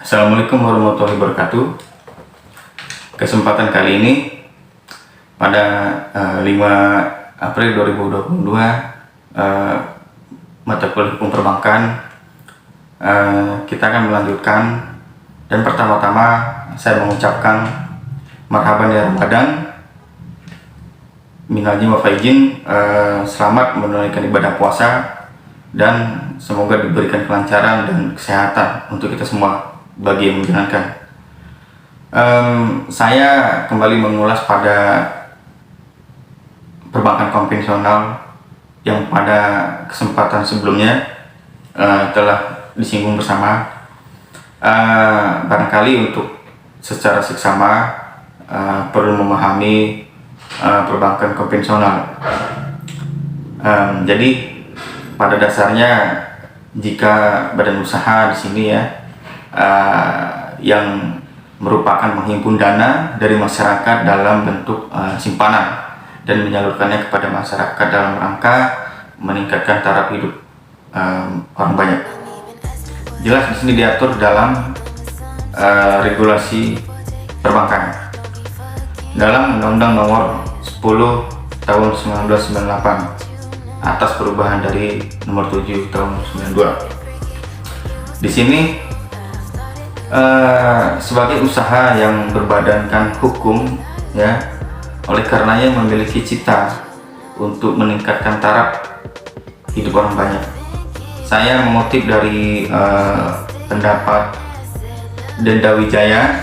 Assalamualaikum warahmatullahi wabarakatuh. Kesempatan kali ini pada 5 April 2022 mata kuliah hukum perbankan kita akan melanjutkan, dan pertama-tama saya mengucapkan marhaban ya Ramadan, minal aidin wal faizin, selamat menunaikan ibadah puasa dan semoga diberikan kelancaran dan kesehatan untuk kita semua bagi yang menjalankan. Saya kembali mengulas pada perbankan konvensional yang pada kesempatan sebelumnya telah disinggung bersama. Barangkali untuk secara seksama perlu memahami perbankan konvensional. Jadi pada dasarnya jika badan usaha di sini ya yang merupakan menghimpun dana dari masyarakat dalam bentuk simpanan dan menyalurkannya kepada masyarakat dalam rangka meningkatkan taraf hidup orang banyak. Jelas di sini diatur dalam regulasi perbankan dalam Undang-Undang Nomor 10 Tahun 1998 atas perubahan dari Nomor 7 Tahun 92. Di sini sebagai usaha yang berbadankan hukum ya, oleh karenanya memiliki cita untuk meningkatkan taraf hidup orang banyak. Saya mengutip dari pendapat Denda Wijaya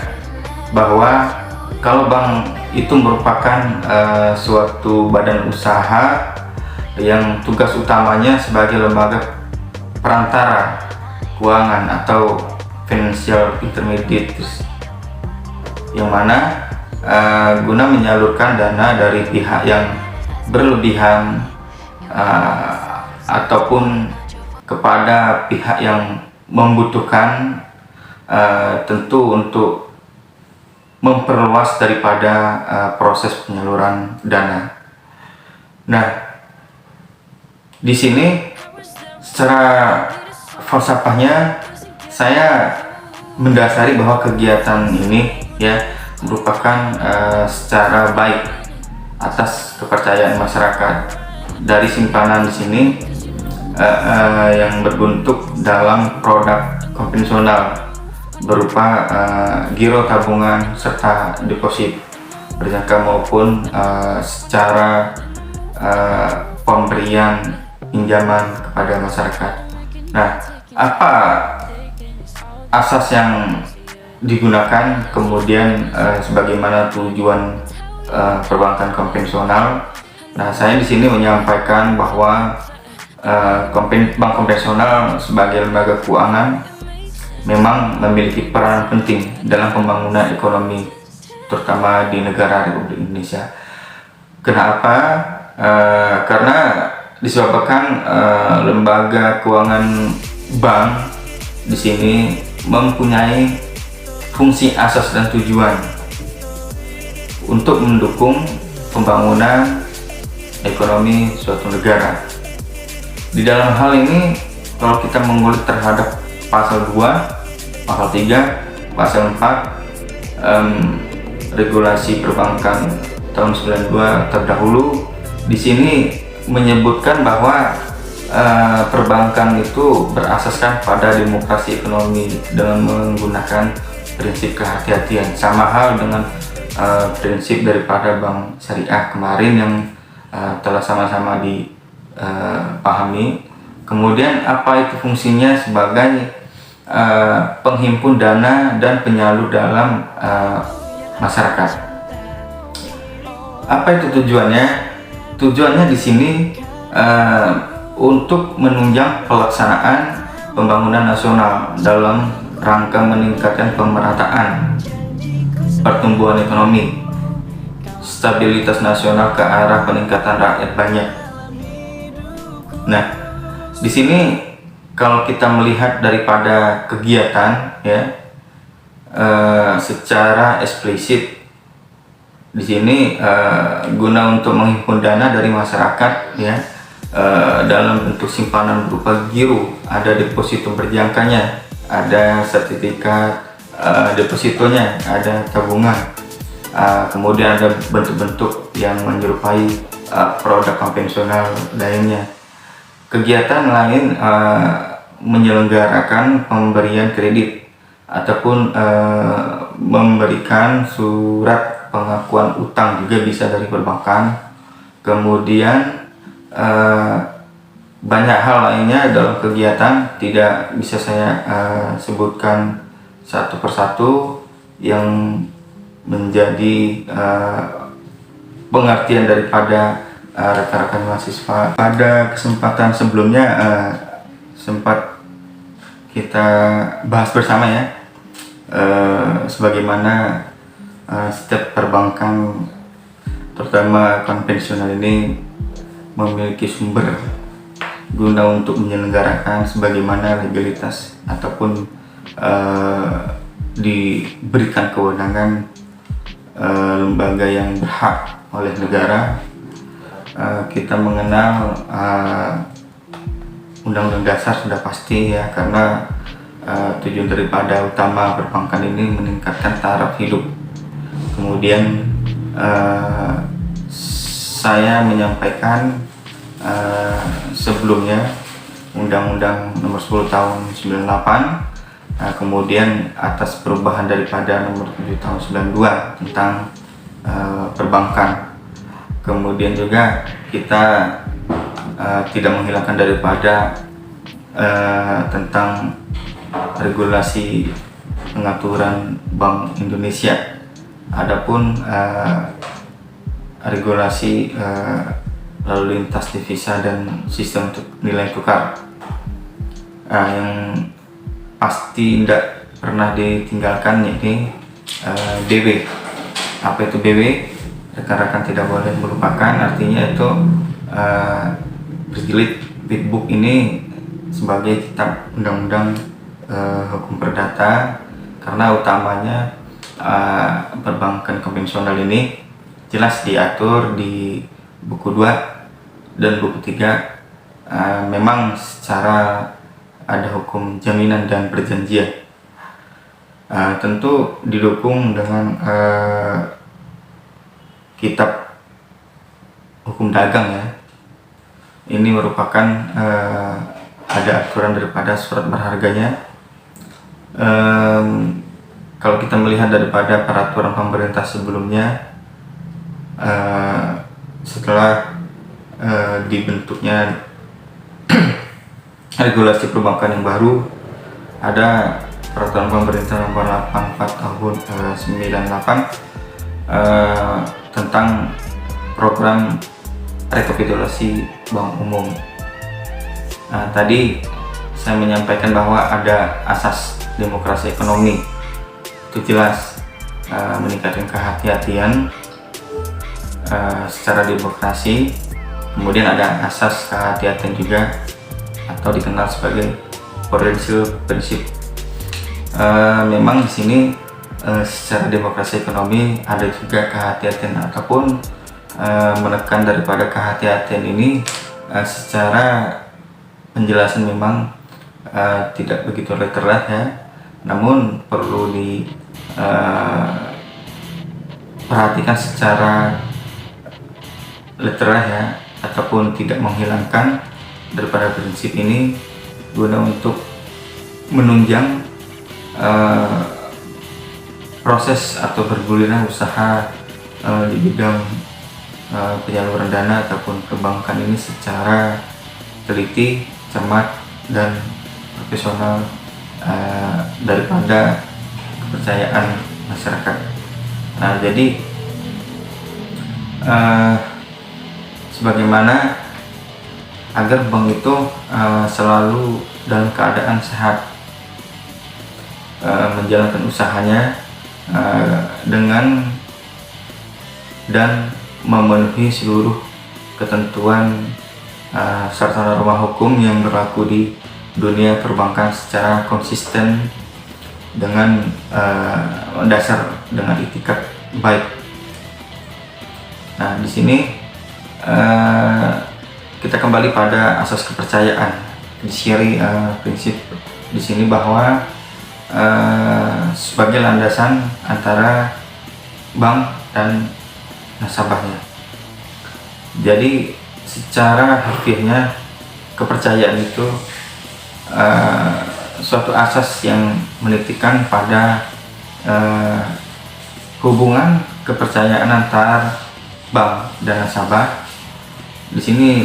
bahwa kalau bank itu merupakan suatu badan usaha yang tugas utamanya sebagai lembaga perantara keuangan atau financial intermediaries, yang mana guna menyalurkan dana dari pihak yang berlebihan ataupun kepada pihak yang membutuhkan, tentu untuk memperluas daripada proses penyaluran dana. Nah, di sini secara falsafahnya saya mendasari bahwa kegiatan ini ya merupakan secara baik atas kepercayaan masyarakat dari simpanan di sini yang berbentuk dalam produk konvensional berupa giro tabungan serta deposit berjangka maupun secara pemberian pinjaman kepada masyarakat. Nah, apa asas yang digunakan, kemudian sebagaimana tujuan perbankan konvensional? Nah, saya di sini menyampaikan bahwa bank konvensional sebagai lembaga keuangan memang memiliki peran penting dalam pembangunan ekonomi, terutama di negara Republik Indonesia. Kenapa? Karena disebabkan lembaga keuangan bank di sini mempunyai fungsi asas dan tujuan untuk mendukung pembangunan ekonomi suatu negara. Di dalam hal ini, kalau kita mengulik terhadap pasal 2, pasal 3, pasal 4 regulasi perbankan tahun 92 terdahulu, di sini menyebutkan bahwa perbankan itu berasaskan pada demokrasi ekonomi dengan menggunakan prinsip kehati-hatian, sama hal dengan prinsip daripada bank syariah kemarin yang telah sama-sama dipahami. Kemudian apa itu fungsinya sebagai penghimpun dana dan penyalur dalam masyarakat. Apa itu tujuannya? Tujuannya di sini untuk menunjang pelaksanaan pembangunan nasional dalam rangka meningkatkan pemerataan pertumbuhan ekonomi, stabilitas nasional ke arah peningkatan rakyat banyak. Nah, di sini kalau kita melihat daripada kegiatan ya secara eksplisit, di sini guna untuk menghimpun dana dari masyarakat ya dalam bentuk simpanan berupa giro, ada deposito berjangkanya, ada sertifikat depositonya, ada tabungan, kemudian ada bentuk-bentuk yang menyerupai produk konvensional lainnya. Kegiatan lain menyelenggarakan pemberian kredit ataupun memberikan surat pengakuan utang juga bisa dari perbankan. Kemudian banyak hal lainnya dalam kegiatan, tidak bisa saya sebutkan satu persatu yang menjadi pengertian daripada rekan-rekan mahasiswa. Pada kesempatan sebelumnya sempat kita bahas bersama ya, sebagaimana setiap perbankan terutama konvensional ini memiliki sumber guna untuk menyelenggarakan sebagaimana legalitas ataupun diberikan kewenangan lembaga yang berhak oleh negara. Kita mengenal Undang-Undang Dasar sudah pasti ya, karena tujuan daripada utama perbankan ini meningkatkan taraf hidup. Kemudian saya menyampaikan sebelumnya Undang-Undang Nomor 10 Tahun 98, kemudian atas perubahan daripada Nomor 7 Tahun 92 tentang perbankan. Kemudian juga kita tidak menghilangkan daripada tentang regulasi pengaturan Bank Indonesia. Adapun regulasi lalu lintas devisa dan sistem nilai tukar, yang pasti tidak pernah ditinggalkan, yaitu BW. Apa itu BW? Rekan-rekan tidak boleh melupakan, artinya itu berjilid Bitbook ini sebagai kitab undang-undang hukum perdata, karena utamanya perbankan konvensional ini jelas diatur di buku 2 dan buku 3, memang secara ada hukum jaminan dan perjanjian. Tentu didukung dengan kitab hukum dagang ya. Ini merupakan ada aturan daripada surat berharganya. Kalau kita melihat daripada peraturan pemerintah sebelumnya, setelah dibentuknya regulasi perbankan yang baru, ada peraturan pemerintah nomor 84 tahun 98 tentang program rekapitulasi bank umum. Tadi saya menyampaikan bahwa ada asas demokrasi ekonomi, itu jelas meningkatkan kehati-hatian secara demokrasi. Kemudian ada asas kehati-hatian juga, atau dikenal sebagai prudential prinsip. Memang di sini secara demokrasi ekonomi ada juga kehati-hatian, ataupun menekan daripada kehati-hatian ini secara penjelasan memang tidak begitu terlihat ya, namun perlu diperhatikan secara literal ya, ataupun tidak menghilangkan daripada prinsip ini guna untuk menunjang proses atau bergulirnya usaha di bidang penyaluran dana ataupun perbankan ini secara teliti, cermat, dan profesional daripada kepercayaan masyarakat. Jadi sebagaimana agar bank itu selalu dalam keadaan sehat, menjalankan usahanya dengan dan memenuhi seluruh ketentuan serta norma hukum yang berlaku di dunia perbankan secara konsisten dengan dasar dengan itikat baik. Di sini kita kembali pada asas kepercayaan fiduciary prinsip di sini, bahwa sebagai landasan antara bank dan nasabahnya. Jadi secara harfiahnya kepercayaan itu suatu asas yang menitikkan pada hubungan kepercayaan antar bank dan nasabah. Di sini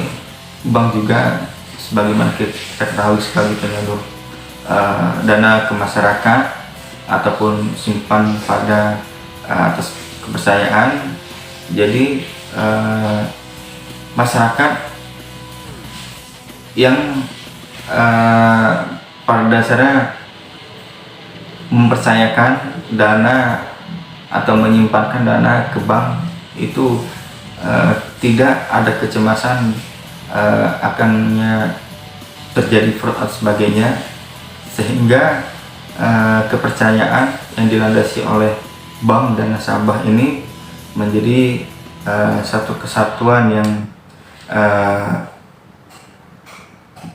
bank juga sebagaimana kita ketahui sebagai penyalur dana ke masyarakat ataupun simpan pada atas kepercayaan. Jadi masyarakat yang pada dasarnya mempercayakan dana atau menyimpankan dana ke bank itu tidak ada kecemasan akannya terjadi fraud dan sebagainya, sehingga kepercayaan yang dilandasi oleh bank dan nasabah ini menjadi satu kesatuan yang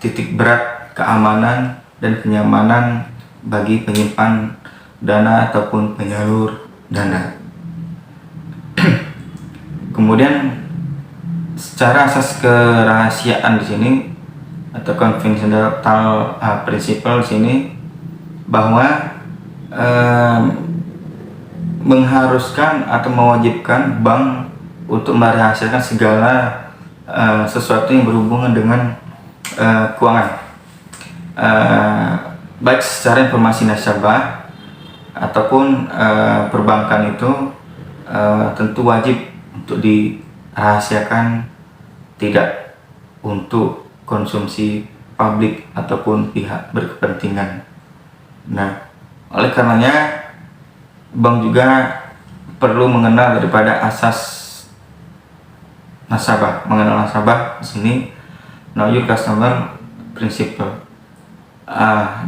titik berat keamanan dan kenyamanan bagi penyimpan dana ataupun penyalur dana. Kemudian secara asas kerahasiaan di sini atau confidential principle di sini bahwa mengharuskan atau mewajibkan bank untuk merahasiakan segala sesuatu yang berhubungan dengan keuangan, baik secara informasi nasabah ataupun perbankan itu tentu wajib untuk dirahasiakan, tidak untuk konsumsi publik ataupun pihak berkepentingan. Nah, oleh karenanya bank juga perlu mengenal daripada asas nasabah. Mengenal nasabah di sini know your customer principle.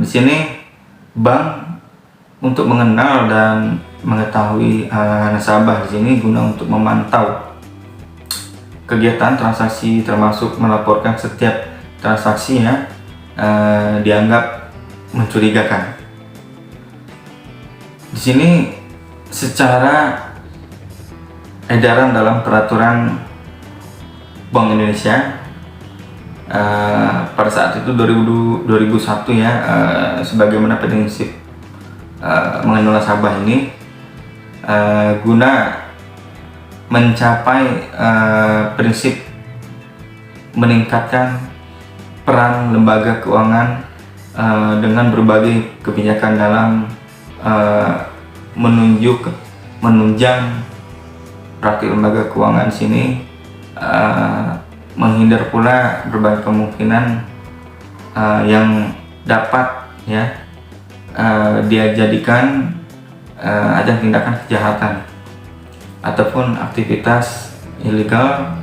Di sini bank untuk mengenal dan mengetahui nasabah di sini guna untuk memantau kegiatan transaksi, termasuk melaporkan setiap transaksi yang dianggap mencurigakan. Di sini secara edaran dalam peraturan Bank Indonesia pada saat itu 2001 ya, sebagaimana prinsip mengenal nasabah ini guna mencapai prinsip meningkatkan peran lembaga keuangan dengan berbagai kebijakan dalam menunjang praktik lembaga keuangan sini, menghindar pula berbagai kemungkinan yang dapat ya dia jadikan ajang tindakan kejahatan ataupun aktivitas ilegal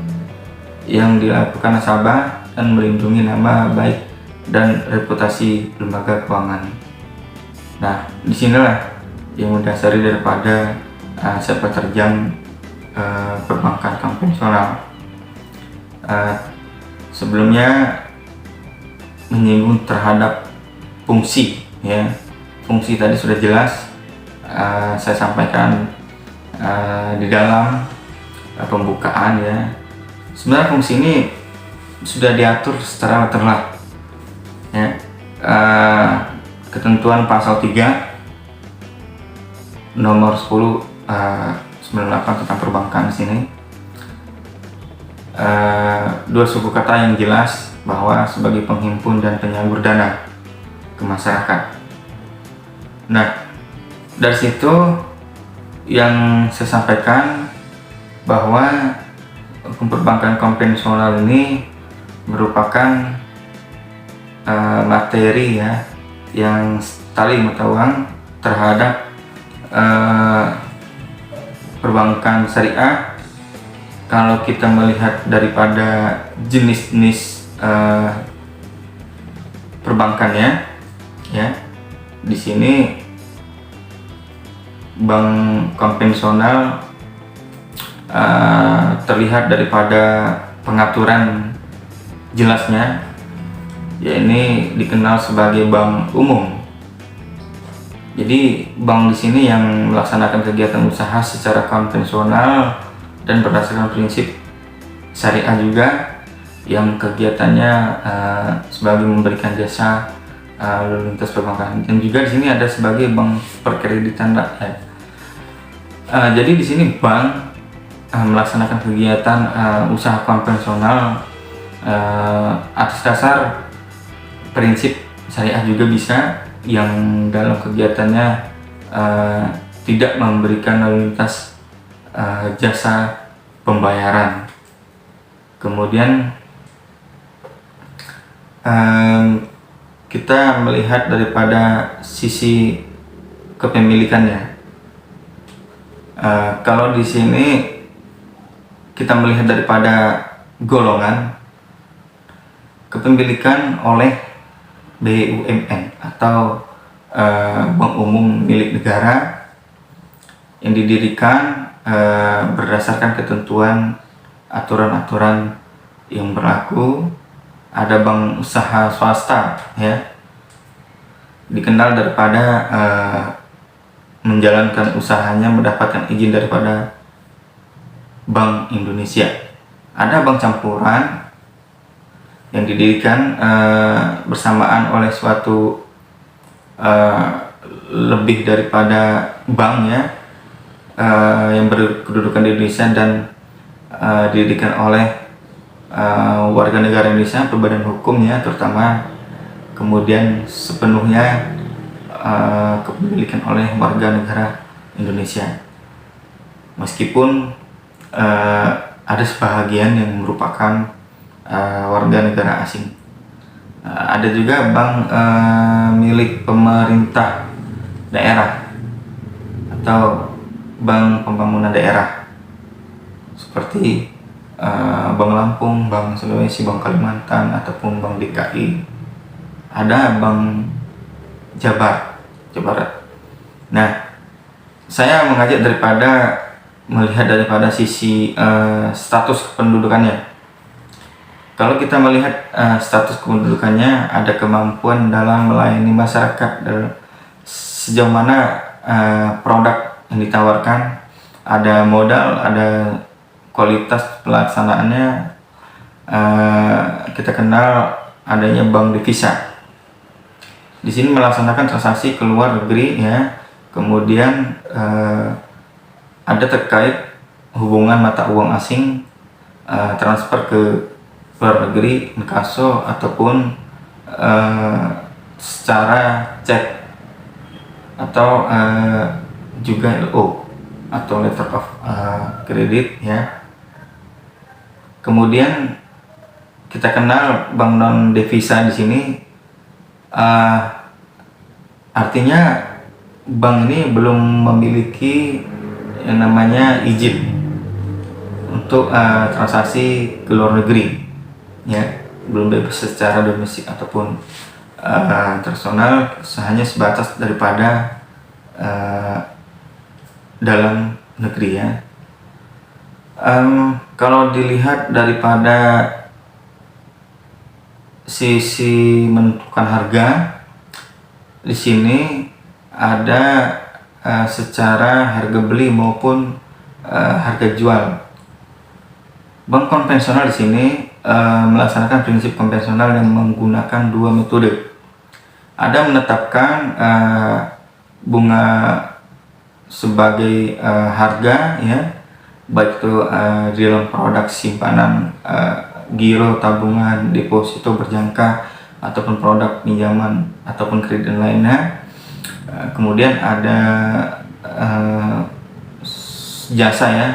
yang dilakukan nasabah dan melindungi nama baik dan reputasi lembaga keuangan. Nah, disinilah yang mendasari daripada sepak terjang perbankan konvensional. Sebelumnya menyinggung terhadap fungsi ya. Fungsi tadi sudah jelas saya sampaikan di dalam pembukaan ya. Sebenarnya fungsi ini sudah diatur secara terlah ya. Ketentuan pasal 3 nomor 10 98 tentang perbankan di sini. Dua suku kata yang jelas bahwa sebagai penghimpun dan penyalur dana ke masyarakat. Nah, dari situ yang saya sampaikan bahwa hukum perbankan konvensional ini merupakan materi ya yang saling bertawang terhadap perbankan syariah. Kalau kita melihat daripada jenis-jenis perbankannya ya, di sini bank konvensional terlihat daripada pengaturan jelasnya, ya ini dikenal sebagai bank umum Jadi bank di sini yang melaksanakan kegiatan usaha secara konvensional dan berdasarkan prinsip syariah juga, yang kegiatannya sebagai memberikan jasa lalu lintas perbankan, dan juga di sini ada sebagai bank perkreditan rakyat. Jadi di sini bank melaksanakan kegiatan usaha konvensional atas dasar prinsip syariah juga bisa, yang dalam kegiatannya tidak memberikan lalu lintas jasa pembayaran. Kemudian kita melihat daripada sisi kepemilikannya. Kalau di sini kita melihat daripada golongan kepemilikan oleh BUMN atau bank umum milik negara yang didirikan berdasarkan ketentuan aturan-aturan yang berlaku. Ada bank usaha swasta ya, dikenal daripada menjalankan usahanya mendapatkan izin daripada Bank Indonesia. Ada bank campuran yang didirikan bersamaan oleh suatu lebih daripada bank ya, yang berkedudukan di Indonesia dan didirikan oleh warga negara Indonesia, berbadan hukumnya terutama, kemudian sepenuhnya kepemilikan oleh warga negara Indonesia, meskipun ada sebahagian yang merupakan warga negara asing. Ada juga bank milik pemerintah daerah atau bank pembangunan daerah seperti Bank Lampung, Bank Sulawesi, Bank Kalimantan, ataupun Bank DKI. Ada Bank Jabar Barat. Nah, saya mengajak melihat daripada sisi status kependudukannya. Kalau kita melihat status kependudukannya, ada kemampuan dalam melayani masyarakat, sejauh mana produk yang ditawarkan, ada modal, ada kualitas pelaksanaannya. Kita kenal adanya bank devisa. Di sini melaksanakan transaksi ke luar negeri ya. Kemudian ada terkait hubungan mata uang asing, transfer ke luar negeri, inkaso, ataupun secara cek atau juga LO atau letter of credit ya. Kemudian kita kenal bank non devisa di sini, artinya bank ini belum memiliki yang namanya izin untuk transaksi ke luar negeri ya, belum bebas secara domestik ataupun internasional, hanya sebatas daripada dalam negeri ya. Kalau dilihat daripada sisi menentukan harga, di sini ada secara harga beli maupun harga jual. Bank konvensional di sini melaksanakan prinsip konvensional yang menggunakan dua metode. Ada menetapkan bunga sebagai harga ya, baik itu di dalam produk simpanan, giro, tabungan, deposito berjangka, ataupun produk pinjaman ataupun kredit lainnya. Kemudian ada jasa ya,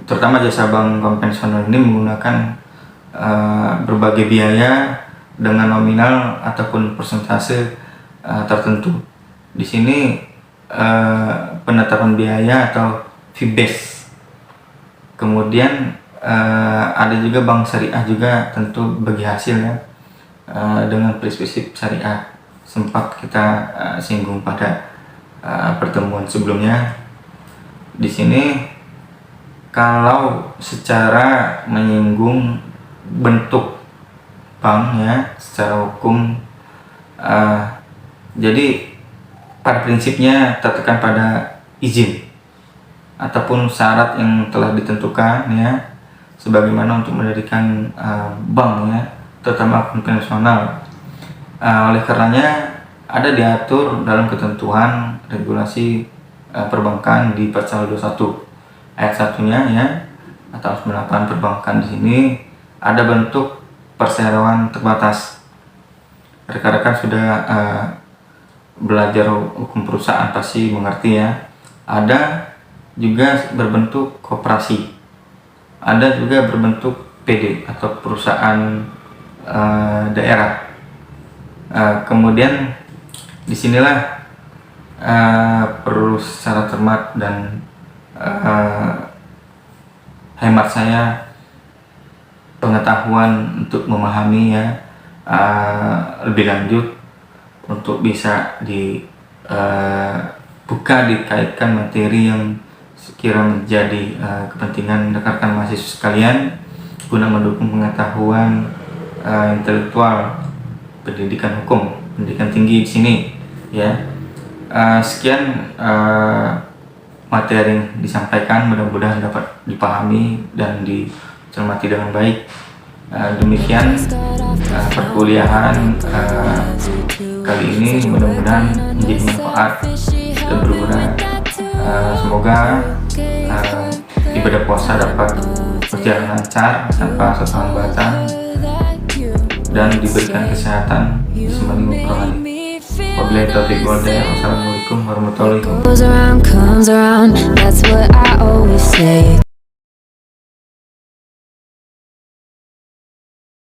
terutama jasa bank konvensional ini menggunakan berbagai biaya dengan nominal ataupun persentase tertentu. Di sini penetapan biaya atau fee base. Kemudian ada juga bank syariah juga tentu bagi hasil ya, dengan prinsip syariah sempat kita singgung pada pertemuan sebelumnya. Di sini kalau secara menyinggung bentuk bank ya secara hukum, jadi pada prinsipnya tertekan pada izin ataupun syarat yang telah ditentukan ya, sebagaimana untuk mendirikan bank ya, terutama konvensional. Oleh karenanya ada diatur dalam ketentuan regulasi perbankan di pasal 21 ayat 1-nya ya, atau 98 perbankan. Di sini ada bentuk perseroan terbatas. Rekan-rekan sudah belajar hukum perusahaan pasti mengerti ya. Ada juga berbentuk koperasi, ada juga berbentuk PD atau perusahaan daerah. Kemudian disinilah perlu secara cermat dan hemat saya pengetahuan untuk memahami ya lebih lanjut untuk bisa dibuka dikaitkan materi yang sekira menjadi kepentingan rekan-rekan mahasiswa sekalian guna mendukung pengetahuan intelektual pendidikan hukum, pendidikan tinggi di sini ya. Sekian materi yang disampaikan, mudah-mudahan dapat dipahami dan dicermati dengan baik. Demikian perkuliahan kali ini, mudah-mudahan menjadi manfaat dan berguna. Semoga ibadah puasa dapat berjalan lancar tanpa suatu hambatan dan diberikan kesehatan di semua rohani. Wabillahi taufiq wal hidayah. Wassalamualaikum warahmatullahi wabarakatuh.